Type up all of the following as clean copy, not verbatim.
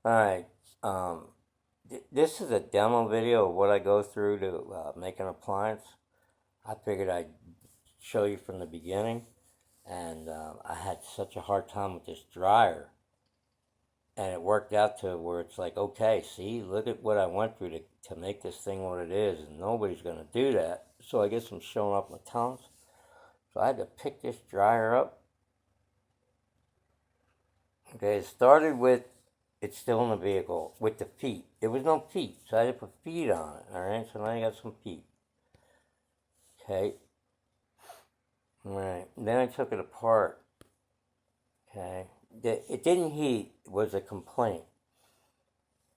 Alright, this is a demo video of what I go through to make an appliance. I figured I'd show you from the beginning, and I had such a hard time with this dryer, and it worked out to where it's like, okay, see, look at what I went through to make this thing what it is, and nobody's going to do that. So I guess I'm showing off my talents. So I had to pick this dryer up. Okay, it started with, it's still in the vehicle, with the feet. There was no feet, so I had to put feet on it, alright? So now you got some feet. Okay. Alright, then I took it apart. Okay. It didn't heat, was a complaint.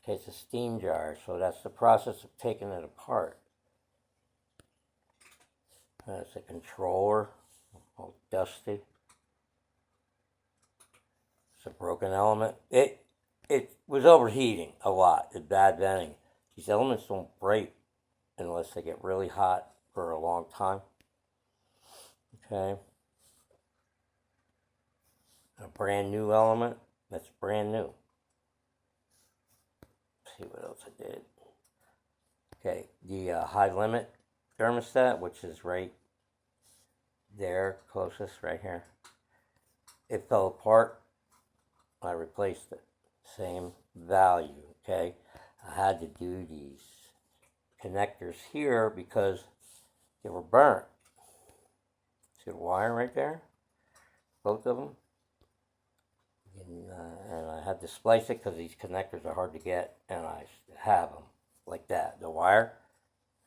Okay, it's a steam dryer, so that's the process of taking it apart. That's a controller, all dusty. It's a broken element. It was overheating a lot, it's bad venting. These elements don't break unless they get really hot for a long time. Okay. A brand new element, that's brand new. Let's see what else I did. Okay, the high limit thermostat, which is right there, closest, right here. It fell apart. I replaced it. Same value, okay? I had to do these connectors here because they were burnt. See the wire right there? Both of them. And I had to splice it because these connectors are hard to get, and I have them like that. The wire.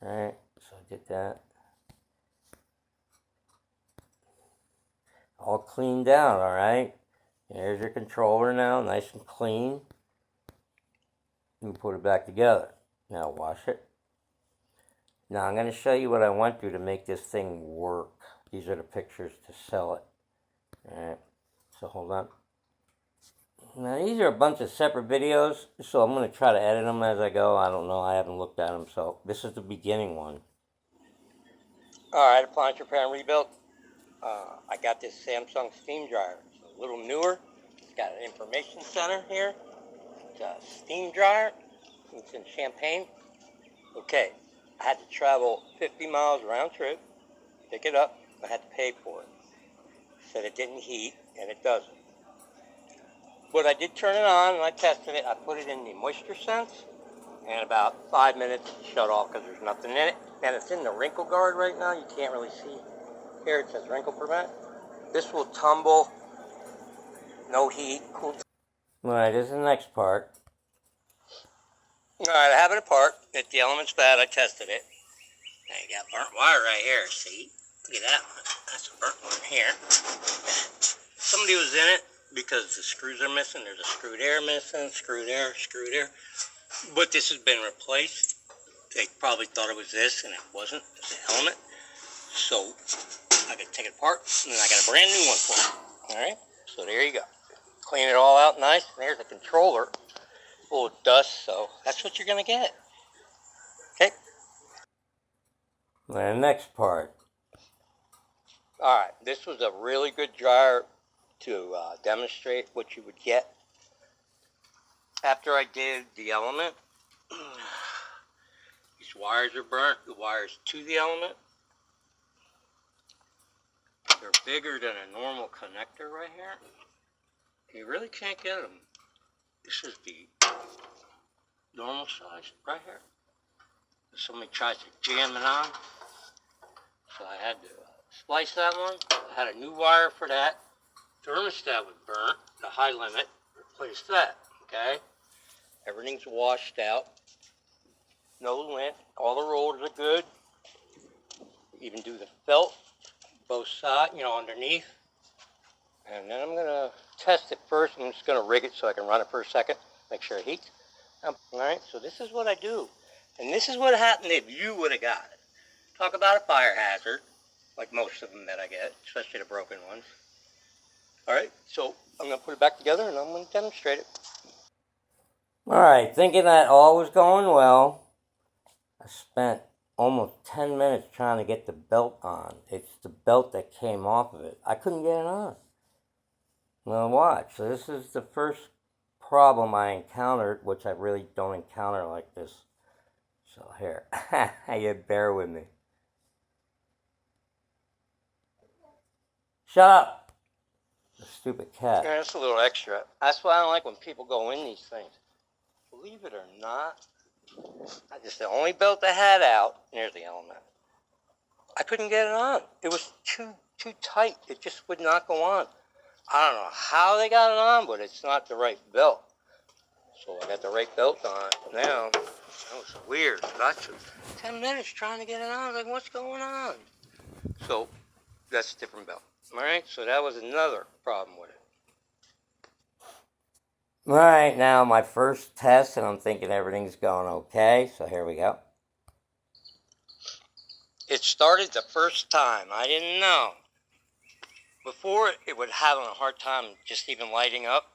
Alright, so I did that. All cleaned out, alright? There's your controller now, nice and clean. You put it back together. Now wash it. Now I'm going to show you what I went through to make this thing work. These are the pictures to sell it. Alright, so hold on. Now these are a bunch of separate videos, so I'm going to try to edit them as I go. I don't know, I haven't looked at them, so this is the beginning one. Alright, appliance repair and rebuild. I got this Samsung steam dryer. It's a little newer. It's got an information center here. It's a steam dryer. It's in Champaign. Okay, I had to travel 50 miles round trip, pick it up. I had to pay for it. Said it didn't heat, and it doesn't. But I did turn it on, and I tested it. I put it in the moisture sense, and about 5 minutes it shut off because there's nothing in it. And it's in the wrinkle guard right now. You can't really see. Here it says wrinkle prevent. This will tumble. No heat. Cool. Alright, this is the next part. Alright, I have it apart. If the element's bad, I tested it. Now you got burnt wire right here, see? Look at that one. That's a burnt one here. Somebody was in it because the screws are missing. There's a screw there missing, screw there, screw there. But this has been replaced. They probably thought it was this, and it wasn't. It's an element. So I could take it apart, and then I got a brand new one for it. Alright, so there you go. Clean it all out nice. And there's a controller full of dust, so that's what you're going to get. Okay? And the next part. Alright, this was a really good dryer to demonstrate what you would get. After I did the element, these wires are burnt, the wires to the element. They're bigger than a normal connector right here. You really can't get them. This is the normal size right here. If somebody tries to jam it on, so I had to splice that one. I had a new wire for that. Thermostat was burnt, the high limit, replaced that, okay? Everything's washed out. No lint, all the rollers are good. Even do the felt, both sides, underneath. And then I'm gonna test it first. I'm just gonna rig it so I can run it for a second, make sure it heats. Alright, so this is what I do. And this is what happened if you would have got it. Talk about a fire hazard, like most of them that I get, especially the broken ones. Alright, so I'm going to put it back together and I'm going to demonstrate it. Alright, thinking that all was going well, I spent almost 10 minutes trying to get the belt on. It's the belt that came off of it. I couldn't get it on. Well, watch. So this is the first problem I encountered, which I really don't encounter like this. So here, you bear with me. Shut up! The stupid cat. Yeah, that's a little extra. That's why I don't like when people go in these things. Believe it or not, the only belt I had out, here's the element. I couldn't get it on. It was too tight. It just would not go on. I don't know how they got it on, but it's not the right belt. So I got the right belt on. Now, that was weird. I took 10 minutes trying to get it on. I was like, what's going on? So that's a different belt. All right, so that was another problem with it. All right, now my first test, and I'm thinking everything's going okay. So here we go. It started the first time. I didn't know. Before, it would have a hard time just even lighting up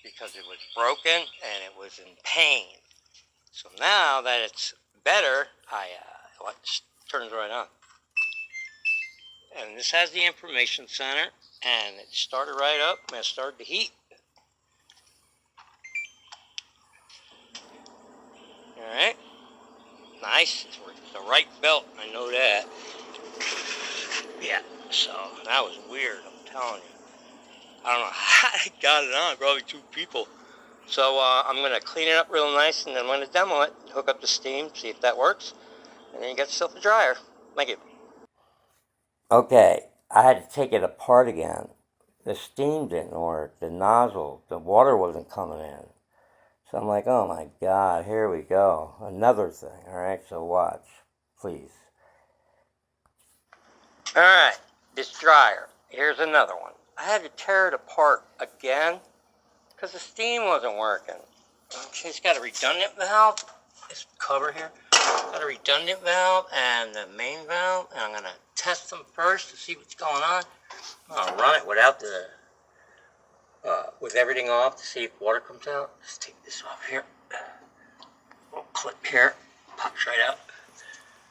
because it was broken and it was in pain. So now that it's better, it turns right on. And this has the information center, and it started right up, and it started to heat. All right, nice. It's the right belt. I know that. Yeah. So that was weird. I'm telling you. I don't know how I got it on. Probably two people. So I'm gonna clean it up real nice, and then I'm gonna demo it, hook up the steam, see if that works, and then you get yourself a dryer. Thank you. Okay, I had to take it apart again. The steam didn't work. The nozzle, the water wasn't coming in. So I'm like, oh my God, here we go. Another thing, all right? So watch, please. All right, this dryer. Here's another one. I had to tear it apart again because the steam wasn't working. Okay, it's got a redundant valve. This cover here. Got a redundant valve and the main valve, and I'm going to test them first to see what's going on. I'll run it without with everything off to see if water comes out. Let's take this off here. Little clip here, pops right out.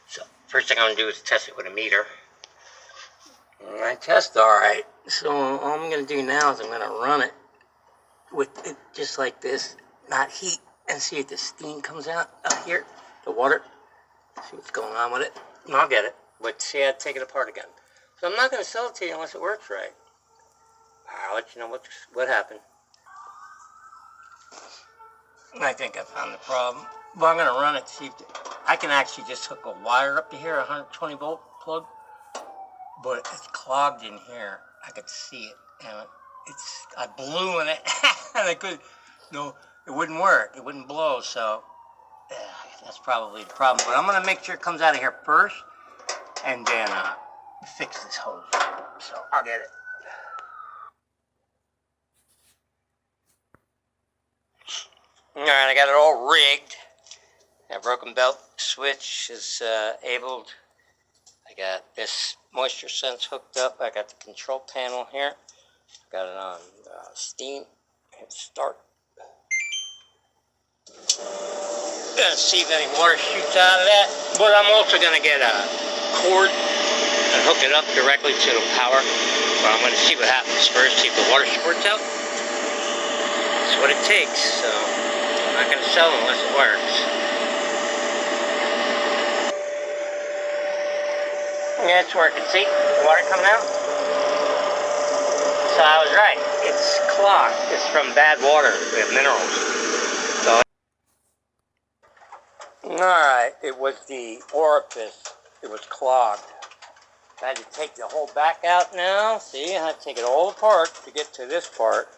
So first thing I'm going to do is test it with a meter. And I test all right. So all I'm going to do now is I'm going to run it with it just like this, not heat, and see if the steam comes out here, the water. See what's going on with it. And I'll get it. But see, I'd take it apart again. So I'm not going to sell it to you unless it works right. I'll let you know what happened. I think I found the problem. But I'm going to run it to see if I can actually just hook a wire up to here, a 120 volt plug. But it's clogged in here. I could see it. And I blew in it. And I could, no, it wouldn't work. It wouldn't blow. So that's probably the problem. But I'm going to make sure it comes out of here first. And then fix this hose. So I'll get it. Alright, I got it all rigged. That broken belt switch is abled. I got this moisture sense hooked up. I got the control panel here. Got it on steam. Hit start. Gonna see if any water shoots out of that. But I'm also gonna get a cord and hook it up directly to the power. But I'm gonna see what happens first. See if the water squirts out. That's what it takes. So I'm not going to sell them unless it works. Yeah, it's working. See? The water coming out? So I was right. It's clogged. It's from bad water. We have minerals. So, alright, it was the orifice. It was clogged. I had to take the whole back out now. See? I had to take it all apart to get to this part.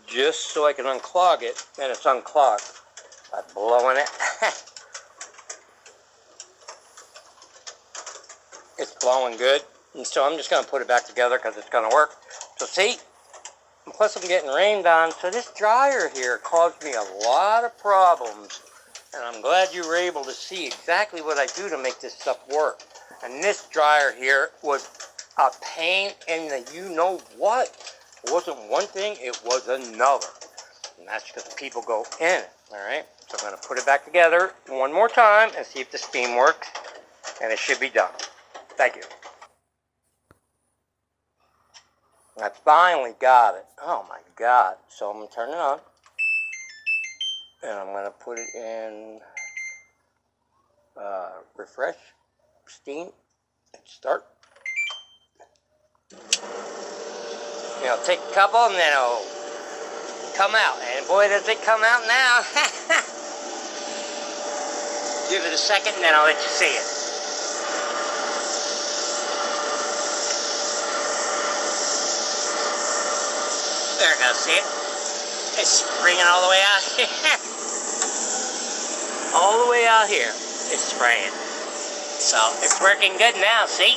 Just so I can unclog it, and it's unclogged by blowing it. It's blowing good, and so I'm just going to put it back together because it's going to work. So see, and plus I'm getting rained on, so this dryer here caused me a lot of problems, and I'm glad you were able to see exactly what I do to make this stuff work. And this dryer here was a pain in the you-know-what. It wasn't one thing, it was another. And that's because people go in it, all right? So I'm going to put it back together one more time and see if the steam works. And it should be done. Thank you. I finally got it. Oh, my God. So I'm going to turn it on. And I'm going to put it in refresh, steam, and start. It'll take a couple and then it'll come out. And boy, does it come out now. Give it a second and then I'll let you see it. There it goes, see it? It's springing all the way out here. All the way out here, it's spraying. So, it's working good now, see?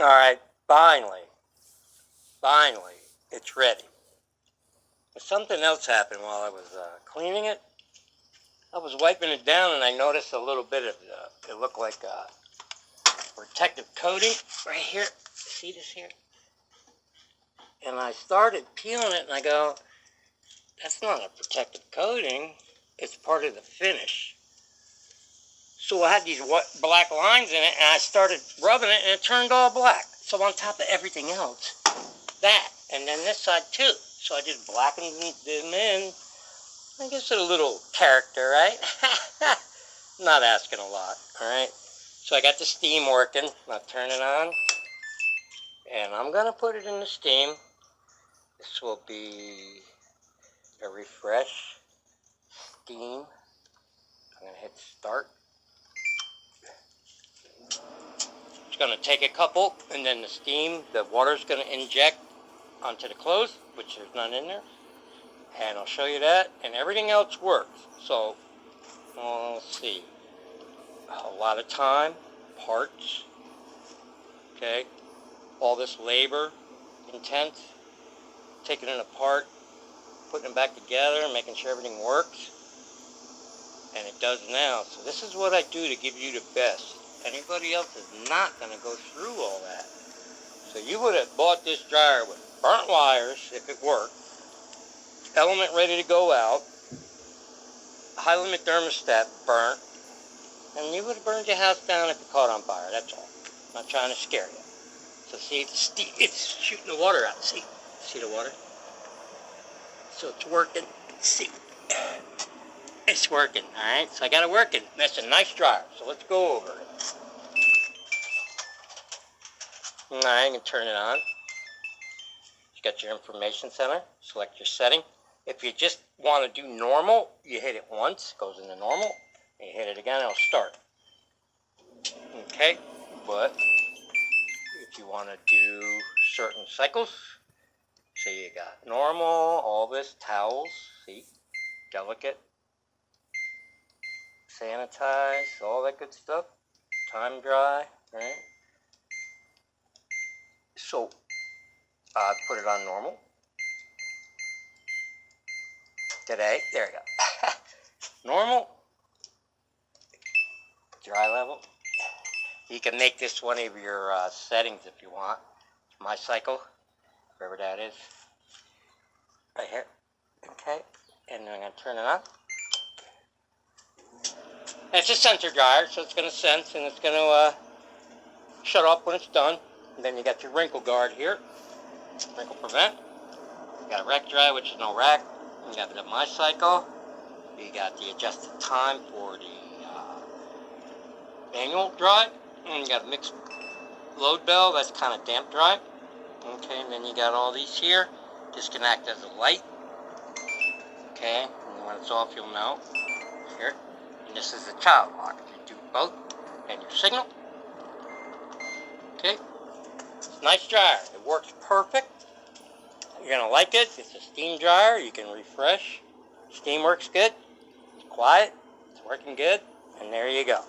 Alright, finally, it's ready. But something else happened while I was cleaning it. I was wiping it down and I noticed a little bit of, it looked like protective coating right here. See this here? And I started peeling it and I go, that's not a protective coating, it's part of the finish. So I had these black lines in it and I started rubbing it and it turned all black. So on top of everything else, that, and then this side too. So I just blackened them in. I guess a little character, right? Not asking a lot, alright? So I got the steam working. I'll turn it on. And I'm going to put it in the steam. This will be a refresh steam. I'm going to hit start. It's going to take a couple, and then the steam, the water's going to inject onto the clothes, which there's none in there. And I'll show you that, and everything else works. So, let's see. A lot of time, parts, okay? All this labor, intense, taking it apart, putting it back together, making sure everything works. And it does now. So this is what I do to give you the best. Anybody else is not going to go through all that. So you would have bought this dryer with burnt wires, if it worked, element ready to go out, high limit thermostat burnt, and you would have burned your house down if it caught on fire. That's all. I'm not trying to scare you. So see, it's shooting the water out. See the water? So it's working. See, it's working. All right. So I got it working. That's a nice dryer. So let's go over it. All right, you can turn it on. You got your information center. Select your setting. If you just want to do normal, you hit it once, goes into normal, and you hit it again, it'll start. Okay, but if you want to do certain cycles, so you got normal, all this, towels, see, delicate, sanitize, all that good stuff, time dry, right? So, put it on normal. Today, there you go. Normal, dry level. You can make this one of your settings if you want. My cycle, wherever that is. Right here. Okay, and then I'm going to turn it on. And it's a sensor dryer, so it's going to sense and it's going to shut off when it's done. And then you got your wrinkle guard here, wrinkle prevent. You got a rack dry, which is no rack. You got the My Cycle. You got the adjusted time for the manual dry. And you got a mixed load bell, that's kind of damp dry. Okay, and then you got all these here. This can act as a light. Okay, and when it's off, you'll know. Here. And this is a child lock. You do both and your signal. Okay. It's a nice dryer. It works perfect. You're going to like it. It's a steam dryer. You can refresh. Steam works good. It's quiet. It's working good. And there you go.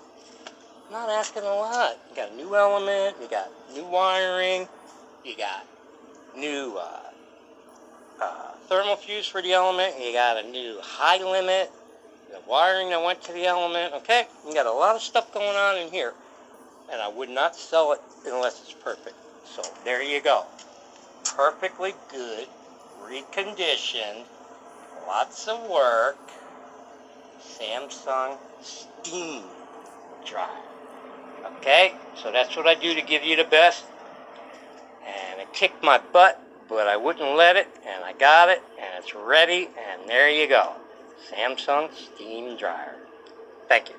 I'm not asking a lot. You got a new element. You got new wiring. You got new thermal fuse for the element. You got a new high limit. The wiring that went to the element. Okay? You got a lot of stuff going on in here. And I would not sell it unless it's perfect. So there you go. Perfectly good, reconditioned, lots of work, Samsung steam dryer. Okay, so that's what I do to give you the best, and it kicked my butt but I wouldn't let it, and I got it, and it's ready, and there you go. Samsung steam dryer. Thank you.